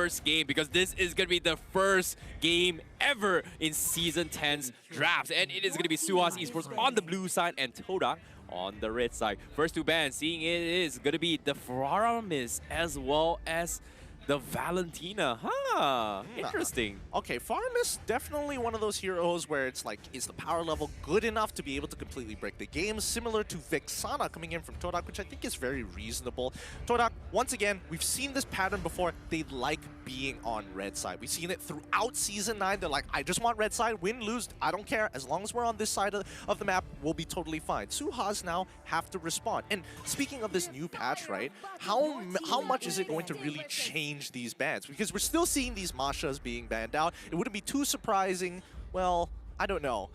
first game because this is going to be the first game ever in Season 10's drafts. And it is going to be SUHAZ Esports on the blue side and TODAK on the red side. First two bans, seeing it is going to be the Faramis as well as the Valentina. Interesting. Okay, Faramis, definitely one of those heroes where it's like, is the power level good enough to be able to completely break the game? Similar to Vexana coming in from TODAK, which I think is very reasonable. TODAK, once again, we've seen this pattern before. They like being on red side. We've seen it throughout Season 9. They're like, I just want red side, win, lose, I don't care. As long as we're on this side of the map, we'll be totally fine. SUHAZ now have to respond. And speaking of this new patch, right, how much is it going to really change these bans? Because we're still seeing these Mashas being banned out. It wouldn't be too surprising. Well, I don't know.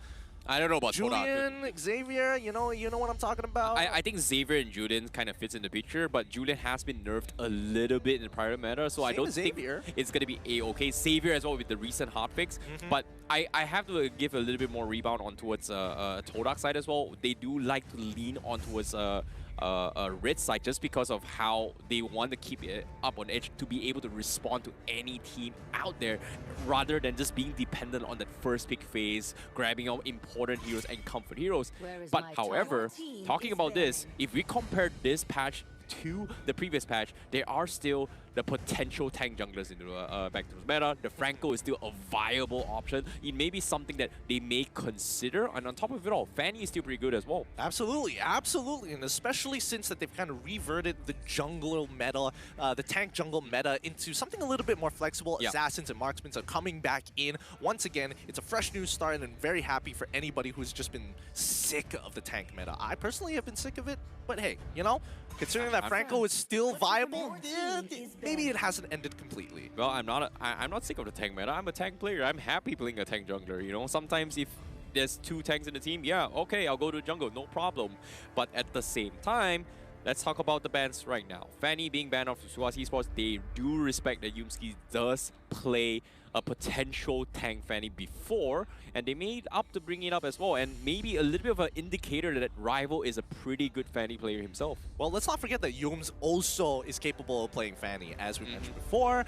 I don't know about Julian, TODAK. Xavier, you know what I'm talking about? I think Xavier and Julian kind of fits in the picture, but Julian has been nerfed a little bit in the prior meta, so I don't think it's going to be a-okay. Xavier as well with the recent hotfix, but I have to give a little bit more rebound on towards TODAK side as well. They do like to lean on towards red side just because of how they want to keep it up on edge to be able to respond to any team out there rather than just being dependent on that first pick phase, grabbing out important heroes and comfort heroes. But however, talking about this, if we compare this patch to the previous patch, there are still the potential tank junglers in the back to the meta. The Franco is still a viable option. It may be something that they may consider, and on top of it all, Fanny is still pretty good as well. Absolutely, absolutely, and especially since that they've kind of reverted the jungle meta, the tank jungle meta into something a little bit more flexible. Assassins and marksmen are coming back in. Once again, it's a fresh new start, and I'm very happy for anybody who's just been sick of the tank meta. I personally have been sick of it, but hey, you know, considering that Franco is still viable, maybe it hasn't ended completely. Well, I'm not sick of the tank meta. I'm a tank player. I'm happy playing a tank jungler. You know, sometimes if there's two tanks in the team, yeah, okay, I'll go to jungle, no problem. But at the same time, let's talk about the bans right now. Fanny being banned off SUHAZ Esports, they do respect that Yumski does play a potential tank Fanny before, and they made up to bring it up as well, and maybe a little bit of an indicator that Rival is a pretty good Fanny player himself. Well, let's not forget that Yums also is capable of playing Fanny, as we mentioned before,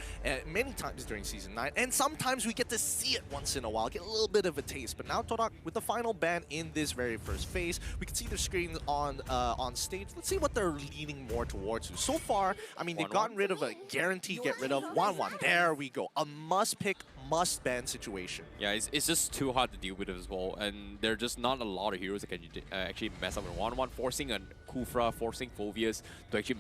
many times during Season 9, and sometimes we get to see it once in a while, get a little bit of a taste. But now TODAK, with the final ban in this very first phase, we can see their screens on stage. Let's see what they're leaning more towards. So far, I mean, they've gotten rid of a guaranteed get rid of 1-1. There we go. A must-pick, must-ban situation. Yeah, it's just too hard to deal with it as well, and there are just not a lot of heroes that can actually mess up with 1-1. Forcing a Kufra, forcing Phoveus to actually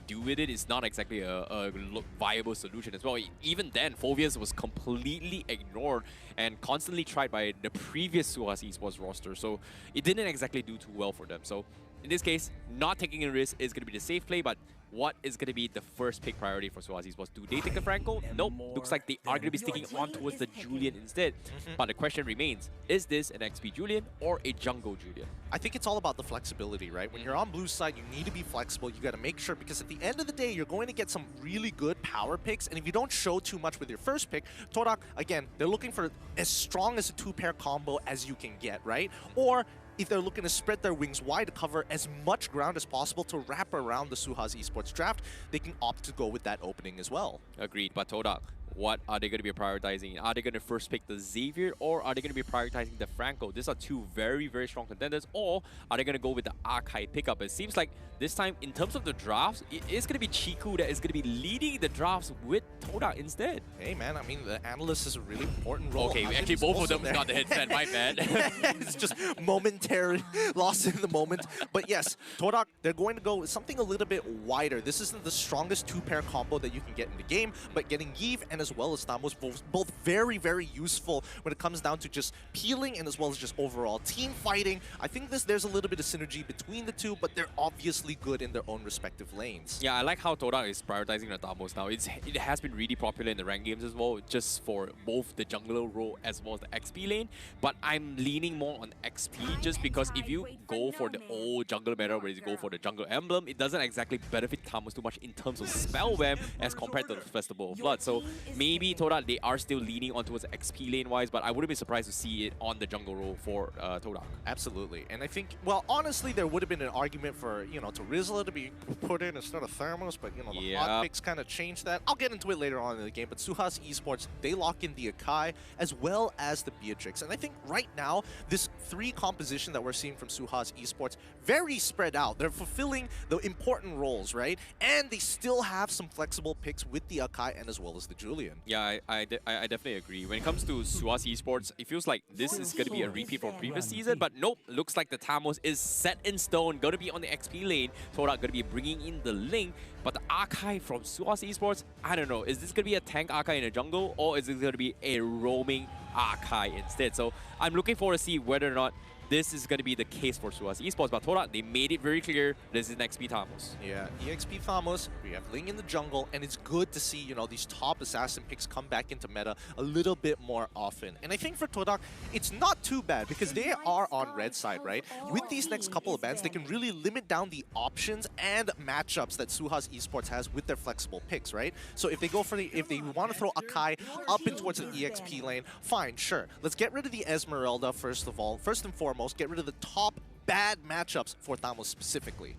deal with it is not exactly a viable solution as well. Even then, Phoveus was completely ignored and constantly tried by the previous SUHAZ Esports roster, so it didn't exactly do too well for them. So in this case, not taking a risk is going to be the safe play, but what is going to be the first pick priority for SUHAZ Esports? Do they take the Franco? Nope. Looks like they are going to be sticking on towards the Julian instead. But the question remains, is this an XP Julian or a jungle Julian? I think it's all about the flexibility, right? When you're on blue side, you need to be flexible. You got to make sure, because at the end of the day, you're going to get some really good power picks. And if you don't show too much with your first pick, TODAK, again, they're looking for as strong as a two-pair combo as you can get, right? Or if they're looking to spread their wings wide to cover as much ground as possible to wrap around the SUHAZ Esports draft, they can opt to go with that opening as well. Agreed, but TODAK, what are they going to be prioritizing? Are they going to first pick the Xavier, or are they going to be prioritizing the Franco? These are two very, very strong contenders. Or are they going to go with the Archive pickup? It seems like this time, in terms of the drafts, it is going to be Chiku that is going to be leading the drafts with TODAK instead. Hey man, I mean, the analyst is a really important role. Okay, actually both of them got the headset, my bad. It's just momentary, lost in the moment. But yes, TODAK, they're going to go with something a little bit wider. This isn't the strongest two-pair combo that you can get in the game, but getting Yves and as well as Thamos both very, very useful when it comes down to just peeling and as well as just overall team fighting. I think there's a little bit of synergy between the two, but they're obviously good in their own respective lanes. Yeah, I like how TODAK is prioritizing the Thamos now. It has been really popular in the ranked games as well, just for both the jungler role as well as the XP lane. But I'm leaning more on XP just because if you go for the old jungle meta where you go for the jungle emblem, it doesn't exactly benefit Thamos too much in terms of spell web as compared to the Festival of Blood. So maybe TODAK, they are still leaning on towards XP lane wise, but I wouldn't be surprised to see it on the jungle role for TODAK. Absolutely. And I think, well, honestly, there would have been an argument for, you know, to Rizla to be put in instead of Thermos, but, you know, the hot picks kind of changed that. I'll get into it later. later on in the game, but SUHAZ Esports, they lock in the Akai as well as the Beatrix. And I think right now, this 3 composition that we're seeing from SUHAZ Esports, very spread out. They're fulfilling the important roles, right? And they still have some flexible picks with the Akai and as well as the Julian. Yeah, I definitely agree. When it comes to SUHAZ Esports, it feels like this is going to be a repeat from previous season, but nope, looks like the Tamos is set in stone, going to be on the XP lane. TODAK going to be bringing in the Ling, but the Akai from SUHAZ Esports, I don't know, is this going to be a tank Akai in the jungle, or is it going to be a roaming Akai instead? So I'm looking forward to see whether or not this is going to be the case for SUHAZ Esports, but TODAK, they made it very clear this is an XP Thamos. Yeah, EXP Thamos, we have Ling in the jungle, and it's good to see, you know, these top assassin picks come back into meta a little bit more often. And I think for TODAK, it's not too bad because they are on red side, right? With these next couple of bans, they can really limit down the options and matchups that SUHAZ Esports has with their flexible picks, right? So if they go for if they want to throw Akai up and towards the EXP lane, fine, sure. Let's get rid of the Esmeralda first of all. First and foremost, get rid of the top bad matchups for Thamos specifically.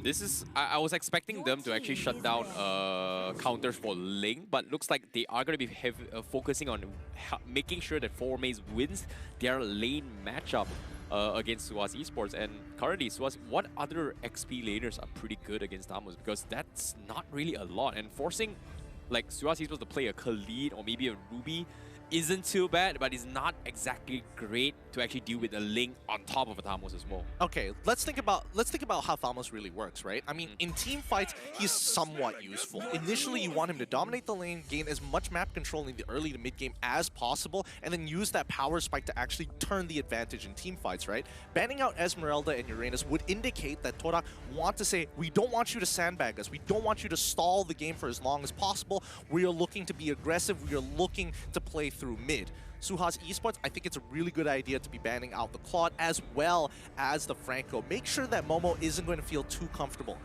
This is, I was expecting them to actually shut down counters for Ling, but looks like they are going to be focusing on making sure that 4Maze wins their lane matchup against SUHAZ Esports. And currently, SUHAZ, what other XP laners are pretty good against Thamos? Because that's not really a lot. And forcing like SUHAZ Esports to play a Khalid or maybe a Ruby isn't too bad, but it's not exactly great to actually deal with a Ling on top of a Thamos as well. Okay, let's think about how Thamos really works, right? I mean, in team fights, he's somewhat useful. Initially, you want him to dominate the lane, gain as much map control in the early to mid game as possible, and then use that power spike to actually turn the advantage in team fights, right? Banning out Esmeralda and Uranus would indicate that TODAK want to say, we don't want you to sandbag us, we don't want you to stall the game for as long as possible. We are looking to be aggressive, we are looking to play through mid. SUHAZ Esports, I think it's a really good idea to be banning out the Claude as well as the Franco. Make sure that Momo isn't going to feel too comfortable.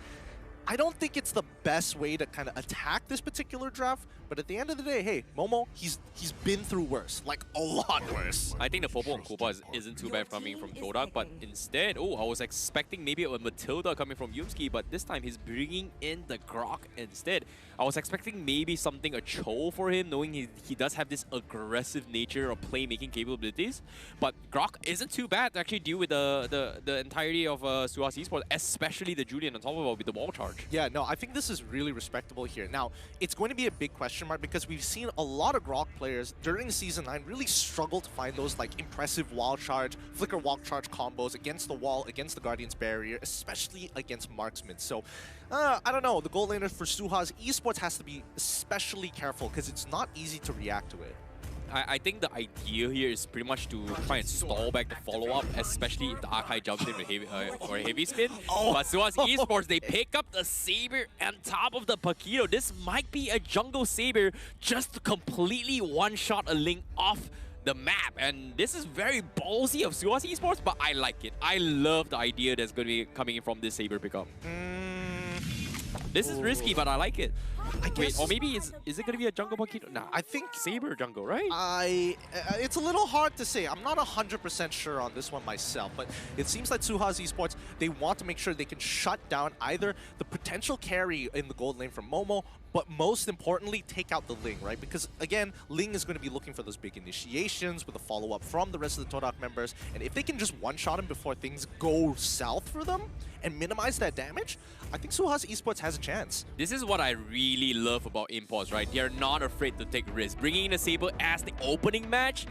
I don't think it's the best way to kind of attack this particular draft, but at the end of the day, hey, Momo, he's been through worse, like a lot worse. I think the Popo and Koopa isn't too bad coming from TODAK, but instead, I was expecting maybe a Matilda coming from Yumski, but this time he's bringing in the Grok instead. I was expecting maybe something, a Cho for him, knowing he does have this aggressive nature of playmaking capabilities, but Grok isn't too bad to actually deal with the entirety of SUHAZ Esports, especially the Julian on top of it with the wall charge. Yeah, no, I think this is really respectable here. Now, it's going to be a big question mark because we've seen a lot of Grok players during Season 9 really struggle to find those like impressive wall charge, flicker wall charge combos against the wall, against the Guardian's barrier, especially against marksmen. So, I don't know, the gold laner for SUHAZ Esports has to be especially careful because it's not easy to react to it. I think the idea here is pretty much to try and stall back the follow-up, especially if the Akai jumps in with a heavy spin. But SUHAZ Esports, they pick up the Saber on top of the Paquito. This might be a jungle Saber just to completely one-shot a Ling off the map. And this is very ballsy of SUHAZ Esports, but I like it. I love the idea that's going to be coming in from this Saber pickup. This is risky, but I like it. Wait, or maybe is it going to be a jungle Paquito? Nah, I think Saber jungle, right? It's a little hard to say. I'm not 100% sure on this one myself, but it seems like SUHAZ Esports, they want to make sure they can shut down either the potential carry in the gold lane from Momo, but most importantly, take out the Ling, right? Because again, Ling is going to be looking for those big initiations with a follow-up from the rest of the TODAK members, and if they can just one-shot him before things go south for them and minimize that damage, I think SUHAZ Esports has a chance. This is what I really love about Imports, right? They're not afraid to take risks. Bringing in a Saber as the opening match,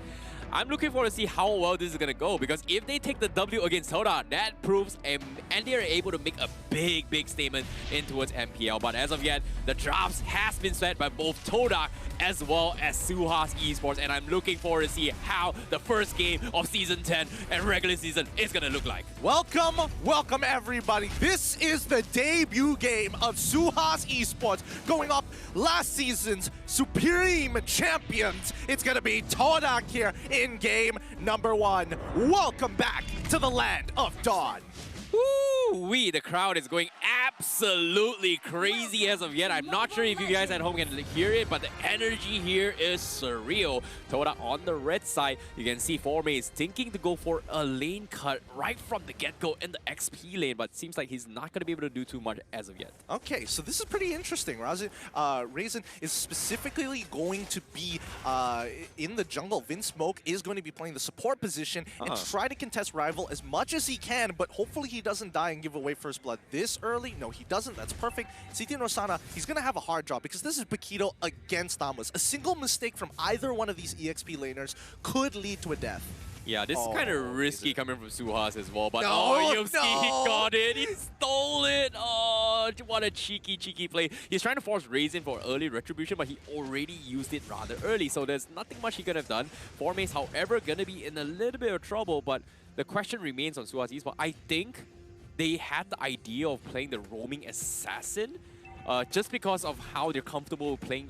I'm looking forward to see how well this is going to go, because if they take the W against TODAK, that proves and they are able to make a big statement in towards MPL. But as of yet, the drops has been set by both TODAK as well as SUHAZ Esports, and I'm looking forward to see how the first game of Season 10 and regular season is going to look like. Welcome everybody. This is the debut game of SUHAZ Esports, going up last season's Supreme Champions. It's going to be TODAK here in game number 1. Welcome back to the land of Dawn. Woo! Woo-wee, the crowd is going absolutely crazy as of yet. I'm not sure if you guys at home can hear it, but the energy here is surreal. TODAK on the red side, you can see Formay is thinking to go for a lane cut right from the get-go in the XP lane, but seems like he's not going to be able to do too much as of yet. Okay, so this is pretty interesting. Raisin is specifically going to be in the jungle. Vinsmoke is going to be playing the support position and try to contest Rival as much as he can, but hopefully he doesn't die and give away first blood this early. No, he doesn't. That's perfect. CT Norsana, he's going to have a hard job because this is Paquito against Amos. A single mistake from either one of these EXP laners could lead to a death. Yeah, this is kind of risky coming from SUHAZ as well, but Yumski, he got it. He stole it. Oh, what a cheeky play. He's trying to force Raisin for early retribution, but he already used it rather early, so there's nothing much he could have done. Formace, however, gonna be in a little bit of trouble, but the question remains on SUHAZ Esports. I think they had the idea of playing the roaming assassin just because of how they're comfortable playing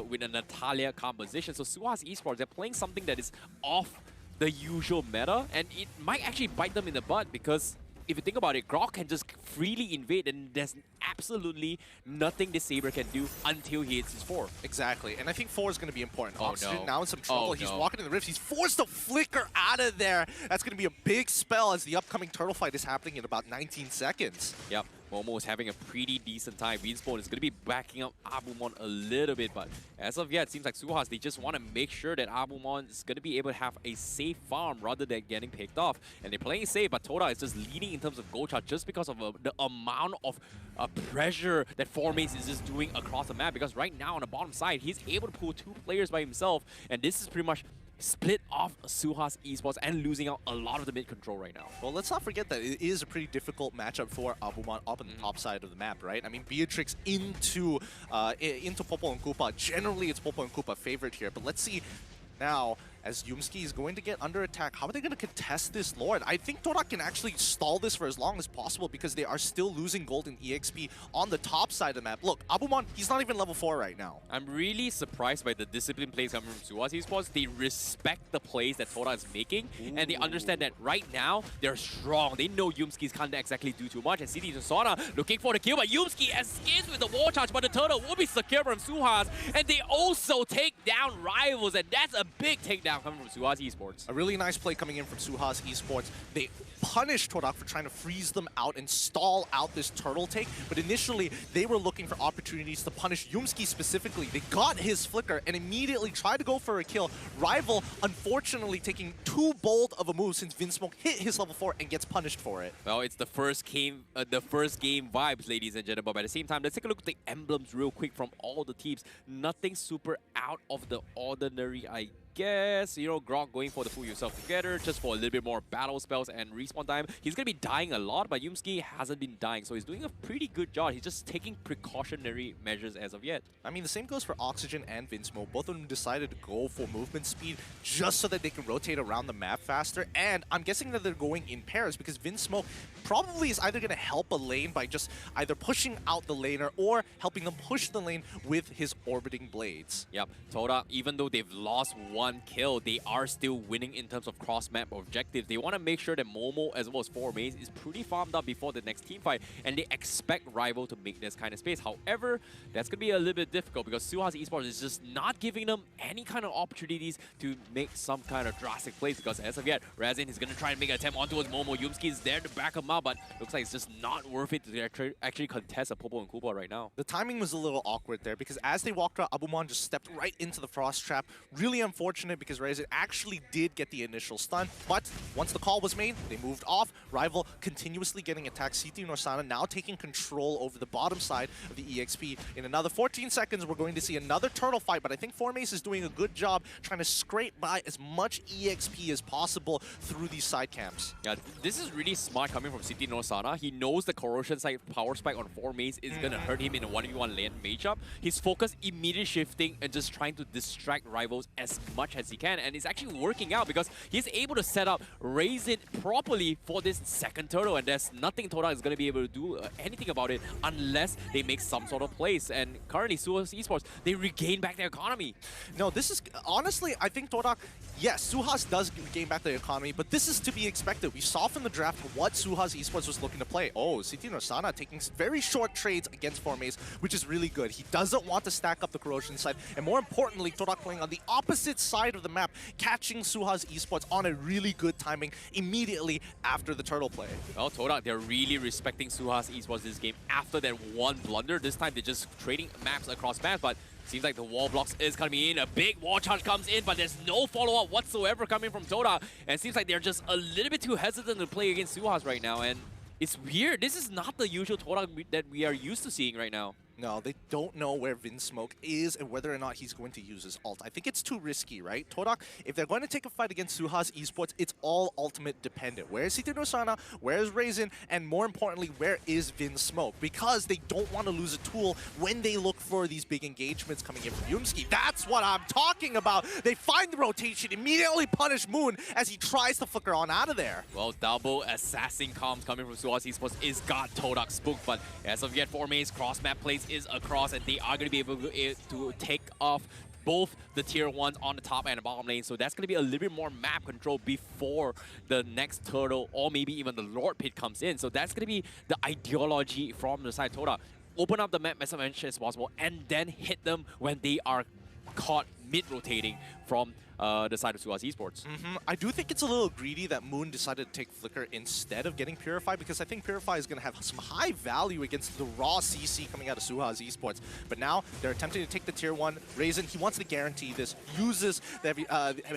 with a Natalia composition. So SUHAZ Esports, they're playing something that is off the usual meta, and it might actually bite them in the butt because if you think about it, Grok can just freely invade and there's absolutely nothing this Saber can do until he hits his 4. Exactly, and I think 4 is going to be important. Oh, Oxygen no. now in some trouble. Oh, He's no. walking in the rifts. He's forced to flicker out of there. That's going to be a big spell as the upcoming turtle fight is happening in about 19 seconds. Yep, Momo is having a pretty decent time. Winspoon is going to be backing up Abumon a little bit, but as of yet, it seems like SUHAZ, they just want to make sure that Abumon is going to be able to have a safe farm rather than getting picked off. And they're playing safe, but TODAK is just leading in terms of gold chart just because of the amount of pressure that Formace is just doing across the map. Because right now on the bottom side, he's able to pull 2 players by himself, and this is pretty much split off SUHAZ Esports and losing out a lot of the mid control right now. Well, let's not forget that it is a pretty difficult matchup for Abumon up on the top side of the map, right? I mean, Beatrix into Popo and Koopa. Generally, it's Popo and Koopa favorite here, but let's see now as Yumski is going to get under attack. How are they going to contest this Lord? I think TODAK can actually stall this for as long as possible because they are still losing gold in EXP on the top side of the map. Look, Abumon, he's not even level 4 right now. I'm really surprised by the disciplined plays coming from SUHAZ Esports. They respect the plays that TODAK is making, and they understand that right now, they're strong. They know Yumski can't exactly do too much, and CT Norsana looking for the kill, but Yumski escapes with the wall charge, but the turtle will be secure from SUHAZ, and they also take down Rivals, and that's a big takedown coming from SUHAZ Esports. A really nice play coming in from SUHAZ Esports. They punish TODAK for trying to freeze them out and stall out this turtle take, but initially they were looking for opportunities to punish Yumski specifically. They got his flicker and immediately tried to go for a kill. Rival, unfortunately, taking too bold of a move since Vinsmoke hit his level 4 and gets punished for it. Well, it's the first game vibes, ladies and gentlemen, but at the same time, let's take a look at the emblems real quick from all the teams. Nothing super out of the ordinary, I guess. You know, Grok going for the pull yourself together just for a little bit more battle spells and respawn time. He's going to be dying a lot, but Yumski hasn't been dying, so he's doing a pretty good job. He's just taking precautionary measures as of yet. I mean, the same goes for Oxygen and Vinsmoke. Both of them decided to go for movement speed just so that they can rotate around the map faster, and I'm guessing that they're going in pairs because Vinsmoke probably is either going to help a lane by just either pushing out the laner or helping them push the lane with his orbiting blades. Yep, TODAK, even though they've lost 1 kill, they are still winning in terms of cross-map objectives. They want to make sure that Momo as well as Formace is pretty farmed up before the next team fight, and they expect Rival to make this kind of space. However, that's going to be a little bit difficult because SUHAZ Esports is just not giving them any kind of opportunities to make some kind of drastic plays because as of yet, Razin is going to try and make an attempt onto his Momo. Yumski is there to back him up, but looks like it's just not worth it to actually contest a Popo and Koopa right now. The timing was a little awkward there because as they walked out, Abumon just stepped right into the Frost Trap. Really unfortunate because Razin actually did get the initial stun, but once the call was made, they moved off. Rival continuously getting attacked. CT Norsana now taking control over the bottom side of the EXP. In another 14 seconds, we're going to see another turtle fight, but I think Formace is doing a good job trying to scrape by as much EXP as possible through these side camps. Yeah, this is really smart coming from CT Norsana. He knows the corrosion side power spike on Formace is going to hurt him in a 1v1 lane matchup. His focus immediately shifting and just trying to distract Rivals as much as he can, and it's actually working out because he's able to set up Raisin properly for this second turtle, and there's nothing TODAK is going to be able to do anything about it unless they make some sort of plays. And currently, SUHAZ Esports, they regain back their economy. No, this is, honestly, I think TODAK, yes, SUHAZ does gain back their economy, but this is to be expected. We saw from the draft what SUHAZ SUHAZ Esports was looking to play. Oh, City Rosana taking very short trades against Formaze, which is really good. He doesn't want to stack up the corrosion side, and more importantly, TODAK playing on the opposite side of the map, catching SUHAZ Esports on a really good timing immediately after the turtle play. Well, TODAK, they're really respecting SUHAZ Esports this game after that one blunder. This time they're just trading maps across maps, but seems like the wall blocks is coming in. A big wall charge comes in, but there's no follow-up whatsoever coming from TODAK. And it seems like they're just a little bit too hesitant to play against SUHAZ right now. And it's weird. This is not the usual TODAK that we are used to seeing right now. No, they don't know where Vinsmoke is and whether or not he's going to use his ult. I think it's too risky, right? TODAK, if they're going to take a fight against SUHAZ Esports, it's all ultimate dependent. Where is City Rosana? Where is Raisin? And more importantly, where is Vinsmoke? Because they don't want to lose a tool when they look for these big engagements coming in from Yumski. That's what I'm talking about. They find the rotation, immediately punish Moon as he tries to flicker on out of there. Well, double assassin comms coming from SUHAZ Esports is got TODAK spooked, but as of yet, Formaze cross-map plays is across, and they are going to be able to take off both the tier 1s on the top and the bottom lane. So that's going to be a little bit more map control before the next turtle or maybe even the Lord Pit comes in. So that's going to be the ideology from the side TODAK. Open up the map as much as possible and then hit them when they are caught mid-rotating from the side of SUHAZ Esports. I do think it's a little greedy that Moon decided to take Flicker instead of getting Purify, because I think Purify is going to have some high value against the raw CC coming out of SUHAZ Esports. But now they're attempting to take the tier 1. Raisin, he wants to guarantee this, uses the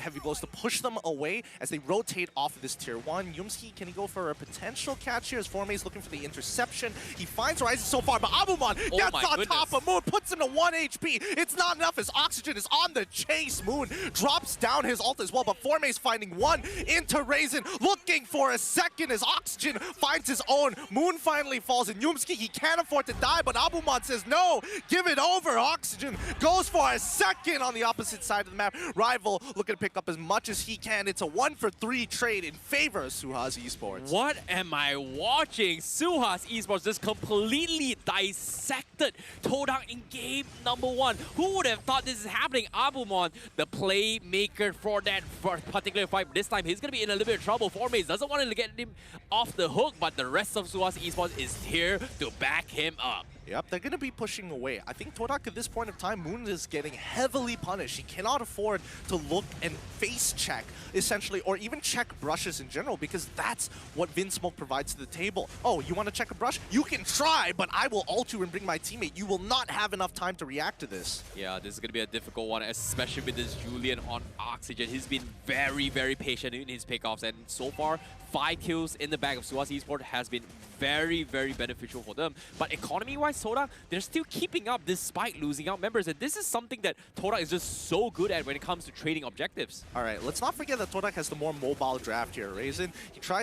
heavy blows to push them away as they rotate off of this tier 1. Yumski, can he go for a potential catch here as Formaze looking for the interception? He finds Ryzen so far, but Abumon gets on top of Moon, puts him to 1 HP. It's not enough as Oxygen is on the chase. Moon drops down his ult as well, but Formaze finding one into Raisin, looking for a second as Oxygen finds his own. Moon finally falls, and Yumski, he can't afford to die, but Abumon says no, give it over. Oxygen goes for a second on the opposite side of the map. Rival looking to pick up as much as he can. It's a 1-for-3 trade in favor of SUHAZ Esports. What am I watching? SUHAZ Esports just completely dissected TODAK in game number 1. Who would have thought this is happening? Abumon, the playmaker for that particular fight. This time he's going to be in a little bit of trouble. Formaze doesn't want to get him off the hook, but the rest of SUHAZ Esports is here to back him up. Yep, they're going to be pushing away. I think TODAK at this point of time, Moon is getting heavily punished. He cannot afford to look and face check, essentially, or even check brushes in general, because that's what Vinsmoke provides to the table. Oh, you want to check a brush? You can try, but I will ult you and bring my teammate. You will not have enough time to react to this. Yeah, this is going to be a difficult one, especially with this Julian on Oxygen. He's been very, very patient in his pickoffs, and so far, 5 kills in the bag of SUHAZ Esports has been very, very beneficial for them. But economy-wise, TODAK, they're still keeping up despite losing out members. And this is something that TODAK is just so good at when it comes to trading objectives. All right, let's not forget that TODAK has the more mobile draft here. Raisin,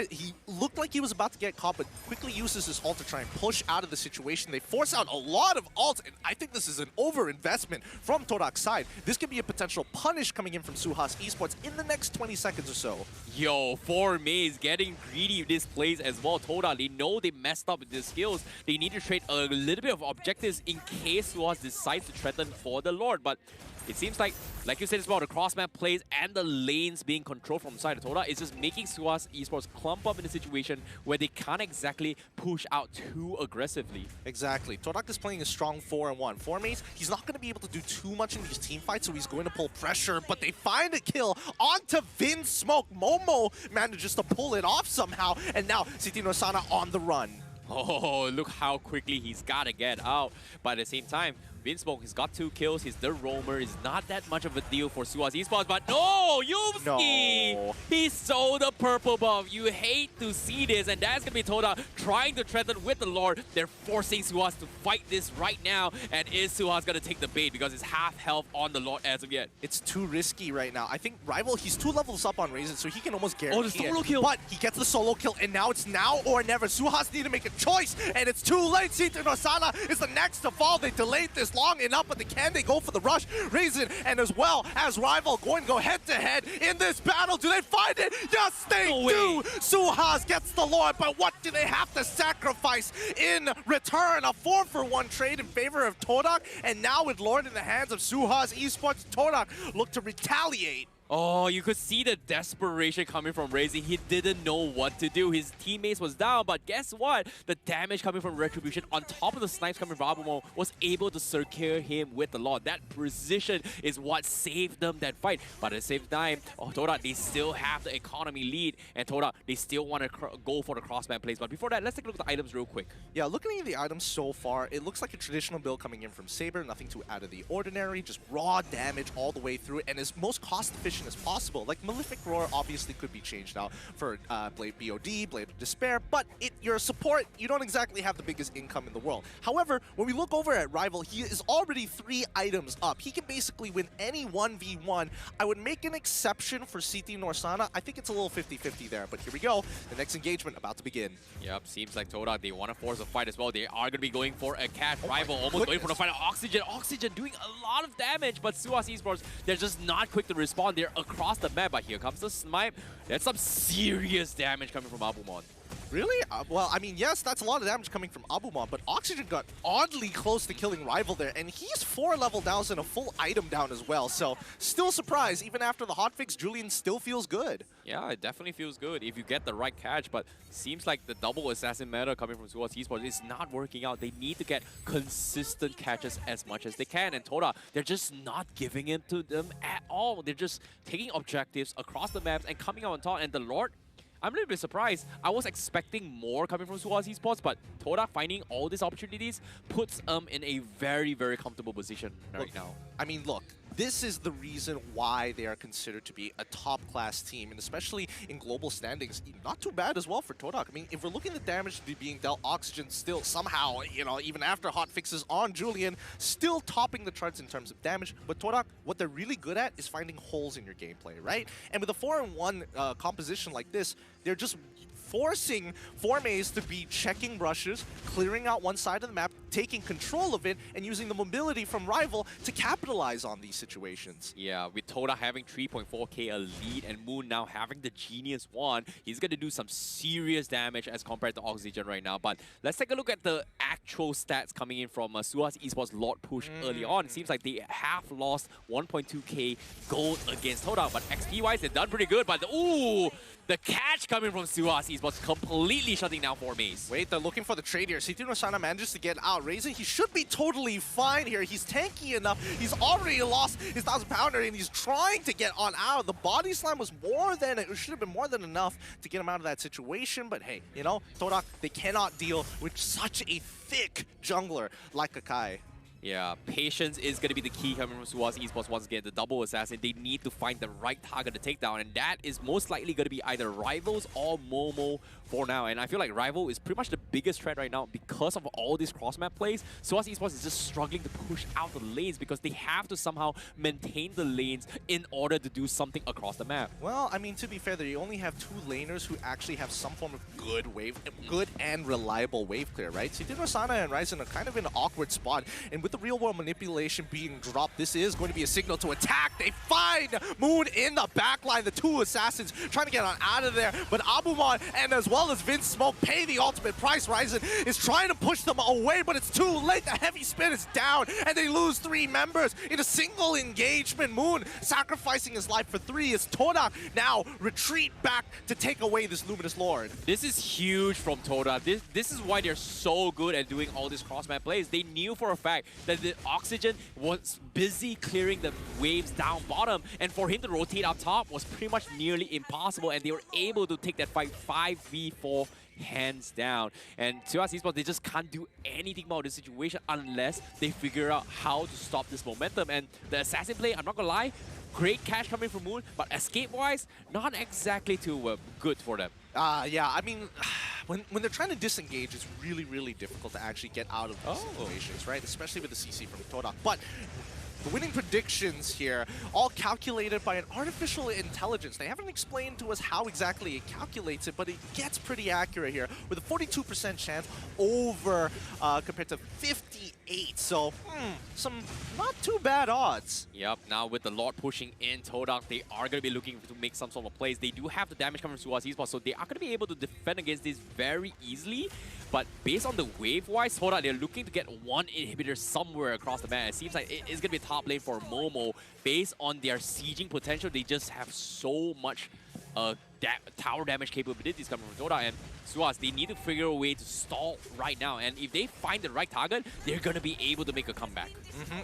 he looked like he was about to get caught, but quickly uses his ult to try and push out of the situation. They force out a lot of ults, and I think this is an over-investment from TODAK's side. This could be a potential punish coming in from SUHAZ Esports in the next 20 seconds or so. Yo, Formaze getting greedy with this plays as well. TODAK, they know they messed up with their skills. They need to trade a little bit of objectives in case SUHAZ decides to threaten for the Lord. But it seems like you said as well, the cross-map plays and the lanes being controlled from the side of TODAK is just making SUHAZ Esports clump up in a situation where they can't exactly push out too aggressively. Exactly. TODAK is playing a strong 4-1. Formaze, he's not going to be able to do too much in these team fights, so he's going to pull pressure, but they find a kill onto Vinsmoke. Momo manages to pull it off somehow, and now City Rosana on the run. Oh, look how quickly he's got to get out. But at the same time, Vinsmoke, he's got 2 kills. He's the roamer. It's not that much of a deal for SUHAZ Esports, but no! Yumski! No. He sold the purple buff. You hate to see this, and that's going to be TODAK trying to threaten with the Lord. They're forcing SUHAZ to fight this right now, and is SUHAZ going to take the bait because it's half health on the Lord as of yet? It's too risky right now. I think Rival, he's 2 levels up on Raisin, so he can almost guarantee the solo kill! But he gets the solo kill, and now it's now or never. SUHAZ need to make a choice, and it's too late. City Rosana is the next to fall. They delayed this long enough, but they go for the rush. Raisin and as well as Rival going to go head-to-head in this battle. Do they find it? Yes, they do! SUHAZ gets the Lord, but what do they have to sacrifice in return? A 4-for-1 trade in favor of TODAK, and now with Lord in the hands of SUHAZ Esports, TODAK look to retaliate. Oh, you could see the desperation coming from Razy. He didn't know what to do. His teammates was down, but guess what? The damage coming from Retribution on top of the snipes coming from Abumon was able to secure him with the Lord. That precision is what saved them that fight. But at the same time, TODAK, they still have the economy lead, and TODAK, they still want to go for the crossman plays. But before that, let's take a look at the items real quick. Yeah, looking at the items so far, it looks like a traditional build coming in from Saber. Nothing too out of the ordinary, just raw damage all the way through it, and as most cost efficient as possible. Like Malefic Roar obviously could be changed out for Blade BOD, Blade of Despair, but you're a support, you don't exactly have the biggest income in the world. However, when we look over at Rival, he is already 3 items up. He can basically win any 1v1. I would make an exception for CT Norsana. I think it's a little 50-50 there, but here we go. The next engagement about to begin. Yep, seems like TODAK, they want to force a fight as well. They are going to be going for a catch. Rival almost going for the fight. Oxygen doing a lot of damage, but SUHAZ Esports, they're just not quick to respond. They're across the map, but here comes the snipe. That's some serious damage coming from Abumon. Really? Well, I mean, yes, that's a lot of damage coming from Abumon, but Oxygen got oddly close to killing Rival there, and he's 4 level down and a full item down as well. So, still surprised, even after the hotfix, Julian still feels good. Yeah, it definitely feels good if you get the right catch, but seems like the double assassin meta coming from SUHAZ Esports is not working out. They need to get consistent catches as much as they can, and TODAK, they're just not giving it to them at all. They're just taking objectives across the maps and coming out on top, and the Lord, I'm a little bit surprised. I was expecting more coming from SUHAZ Esports, but TODAK finding all these opportunities puts them in a very, very comfortable position right now. I mean, look, this is the reason why they are considered to be a top-class team, and especially in global standings, not too bad as well for TODAK. I mean, if we're looking at the damage being dealt, Oxygen still somehow, you know, even after hot fixes on Julian, still topping the charts in terms of damage. But TODAK, what they're really good at is finding holes in your gameplay, right? And with a 4-in-1 composition like this, they're just forcing Formays to be checking brushes, clearing out one side of the map, taking control of it, and using the mobility from Rival to capitalize on these situations. Yeah, with TODAK having 3.4k a lead and Moon now having the Genius Wand, he's going to do some serious damage as compared to Oxygen right now. But let's take a look at the actual stats coming in from SUHAZ Esports Lord push early on. It seems like they have lost 1.2k gold against TODAK, but XP-wise, they've done pretty good. But the catch coming from SUHAZ Esports completely shutting down Formays. Wait, they're looking for the trade here. CT Norsana manages to get out. Razen, he should be totally fine here. He's tanky enough. He's already lost his 1,000-pounder, and he's trying to get on out. The body slam was more than, it should have been more than enough to get him out of that situation. But hey, you know, TODAK, they cannot deal with such a thick jungler like Akai. Yeah, patience is going to be the key coming from SUHAZ Esports once again. The double assassin, they need to find the right target to take down, and that is most likely going to be either Rivals or Momo for now. And I feel like Rival is pretty much the biggest threat right now because of all these cross-map plays. SUHAZ Esports is just struggling to push out the lanes because they have to somehow maintain the lanes in order to do something across the map. Well, I mean, to be fair, they only have 2 laners who actually have some form of good and reliable wave clear, right? CT Norsana and Ryzen are kind of in an awkward spot, and with the real-world manipulation being dropped, this is going to be a signal to attack. They find Moon in the backline, the 2 assassins trying to get on out of there, but Abumon and as well as Vince Smoke pay the ultimate price. Ryzen is trying to push them away, but it's too late. The heavy spin is down, and they lose 3 members in a single engagement. Moon sacrificing his life for 3 as TODAK now retreat back to take away this Luminous Lord. This is huge from TODAK. This is why they're so good at doing all these cross-map plays. They knew for a fact that the Oxygen was busy clearing the waves down bottom, and for him to rotate up top was pretty much nearly impossible, and they were able to take that fight 5v4 hands down. And SUHAZ Esports, they just can't do anything about this situation unless they figure out how to stop this momentum. And the assassin play, I'm not gonna lie, great catch coming from Moon, but escape-wise, not exactly too good for them. Yeah, I mean, when they're trying to disengage, it's really, really difficult to actually get out of these situations, right? Especially with the CC from TODAK. But the winning predictions here, all calculated by an artificial intelligence. They haven't explained to us how exactly it calculates it, but it gets pretty accurate here with a 42% chance over compared to 58% 8. So, some not too bad odds. Yep, now with the Lord pushing in TODAK, they are going to be looking to make some sort of plays. They do have the damage coming from SUHAZ ESPORTS, so they are going to be able to defend against this very easily. But based on the wave-wise, TODAK, they're looking to get one inhibitor somewhere across the map. It seems like it is going to be a top lane for Momo. Based on their sieging potential, they just have so much tower damage capabilities coming from TODAK, and SUHAZ, they need to figure a way to stall right now, and if they find the right target, they're going to be able to make a comeback.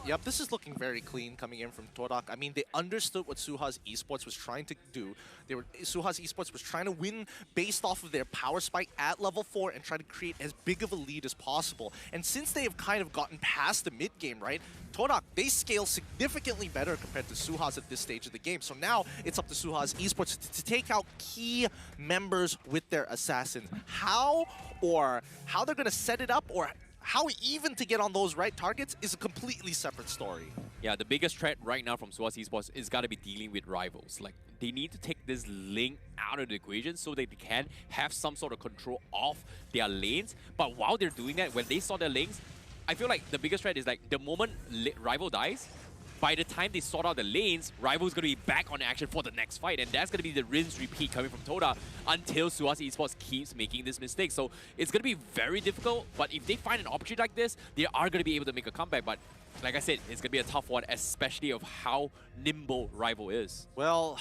Yep, this is looking very clean coming in from TODAK. I mean, they understood what SUHAZ ESPORTS was trying to do. SUHAZ ESPORTS was trying to win based off of their power spike at level 4 and try to create as big of a lead as possible. And since they have kind of gotten past the mid-game, right, TODAK, they scale significantly better compared to SUHAZ at this stage of the game. So now it's up to SUHAZ ESPORTS to take out key members with their assassins. How they're going to set it up or how even to get on those right targets is a completely separate story. Yeah, the biggest threat right now from SUHAZ ESPORTS is got to be dealing with rivals. Like, they need to take this link out of the equation so that they can have some sort of control of their lanes. But while they're doing that, when they saw their lanes, I feel like the biggest threat is like the moment rival dies, by the time they sort out the lanes, Rival's going to be back on action for the next fight. And that's going to be the rinse repeat coming from TODAK until SUHAZ ESPORTS keeps making this mistake. So it's going to be very difficult. But if they find an opportunity like this, they are going to be able to make a comeback. But like I said, it's going to be a tough one, especially of how nimble Rival is. Well,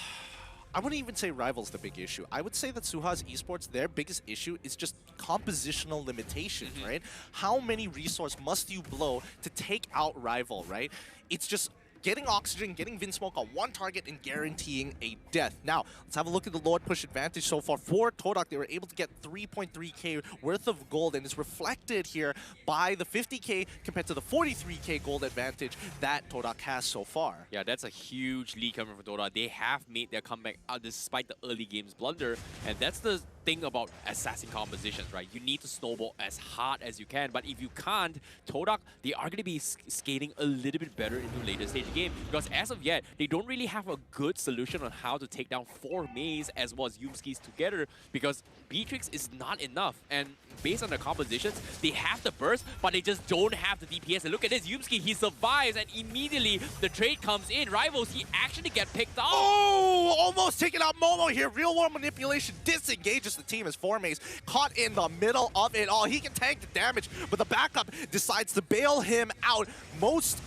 I wouldn't even say Rival's the big issue. I would say that SUHAZ ESPORTS, their biggest issue is just compositional limitations, right? How many resource must you blow to take out Rival, right? It's just getting Oxygen, getting Vinsmoke on one target, and guaranteeing a death. Now, let's have a look at the Lord push advantage so far. For TODAK, they were able to get 3.3k worth of gold, and it's reflected here by the 50k compared to the 43k gold advantage that TODAK has so far. Yeah, that's a huge lead coming from TODAK. They have made their comeback despite the early game's blunder, and that's the thing about assassin compositions, right? You need to snowball as hard as you can, but if you can't, TODAK, they are going to be skating a little bit better into the later stage of the game, because as of yet, they don't really have a good solution on how to take down 4 Mays as well as Yumskis together, because Beatrix is not enough, and based on their compositions, they have the burst, but they just don't have the DPS. And look at this, Yumski, he survives, and immediately the trade comes in. Rivals, he actually get picked off. Oh, almost taking out Momo here. Real world manipulation disengages the team as 4 Mays caught in the middle of it all. He can tank the damage, but the backup decides to bail him out. Most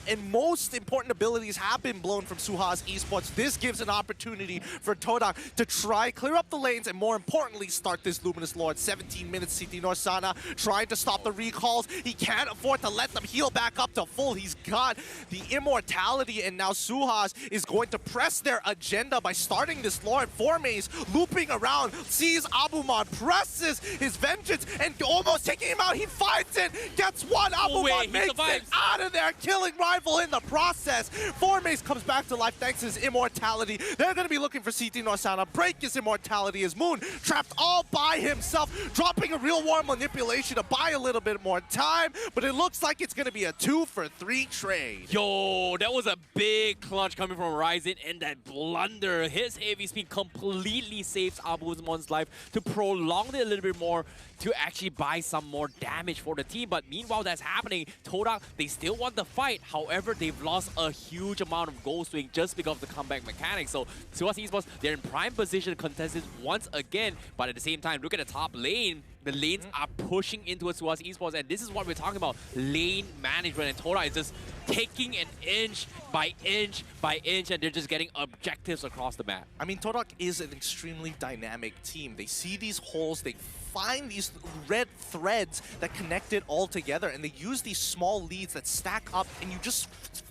important abilities have been blown from SUHAZ ESPORTS. This gives an opportunity for TODAK to try clear up the lanes and more importantly start this Luminous Lord. 17 minutes, CT Norsana trying to stop the recalls. He can't afford to let them heal back up to full. He's got the immortality, and now SUHAZ is going to press their agenda by starting this Lord. 4 Mays looping around, sees Abumon, presses his vengeance and almost taking him out. He finds it, gets one. Abumon makes it out of there, killing Rival in the process. 4 Mays comes back to life thanks to his immortality. They're going to be looking for CT Norsana, break his immortality as Moon trapped all by himself, dropping a real war manipulation to buy a little bit more time, but it looks like it's going to be a 2-for-3 trade. Yo, that was a big clutch coming from Ryzen, and that blunder, his heavy speed completely saves Abumon's life to prolong it a little bit more to actually buy some more damage for the team. But meanwhile that's happening, TODAK, they still want the fight. However, they've lost a huge amount of gold swing just because of the comeback mechanics. So SUHAZ ESPORTS, they're in prime position to contest it once again, but at the same time, look at the top lane. The lanes are pushing into a SUHAZ ESPORTS, and this is what we're talking about, lane management, and TODAK is just taking an inch by inch by inch, and they're just getting objectives across the map. I mean, TODAK is an extremely dynamic team. They see these holes, they find these red threads that connect it all together, and they use these small leads that stack up, and you just,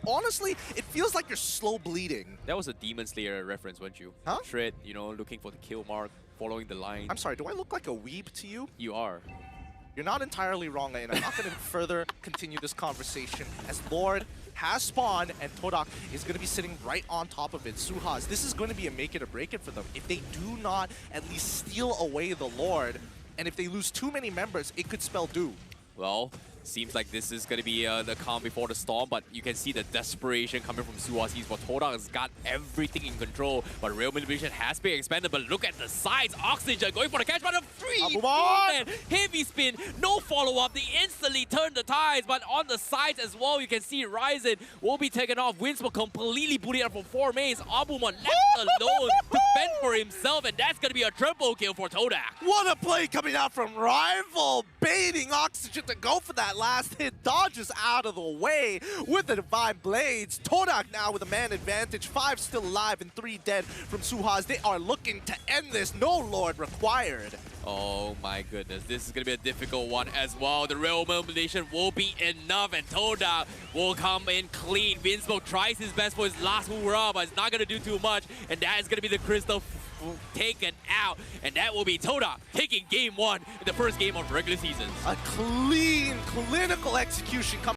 honestly, it feels like you're slow bleeding. That was a Demon Slayer reference, weren't you? Huh? Shred, you know, looking for the kill mark, following the line. I'm sorry, do I look like a weeb to you? You are. You're not entirely wrong, and I'm not going to further continue this conversation as Lord has spawned and TODAK is going to be sitting right on top of it. SUHAZ, this is going to be a make it or break it for them. If they do not at least steal away the Lord, and if they lose too many members, it could spell doom. Well, Seems like this is going to be the calm before the storm, but you can see the desperation coming from SUHAZ. TODAK has got everything in control, but Real Manipulation has been expanded. But look at the sides. Oxygen going for the catch, but a free heavy spin, no follow-up. They instantly turn the tides, but on the sides as well, you can see Ryzen will be taken off. Winspoke completely booted up for 4 mains. Abumon left alone to fend for himself, and that's going to be a triple kill for TODAK. What a play coming out from Rival, baiting Oxygen to go for that last hit, dodges out of the way with the Divine Blades. TODAK now with a man advantage, 5 still alive and 3 dead from SUHAZ. They are looking to end this, no Lord required. Oh my goodness, this is going to be a difficult one as well. The Real Manipulation will be enough, and TODAK will come in clean. Winspoke tries his best for his last hurrah, but it's not going to do too much, and that is going to be the crystal taken out, and that will be TODAK taking game 1 in the first game of regular season. A clean, clinical execution coming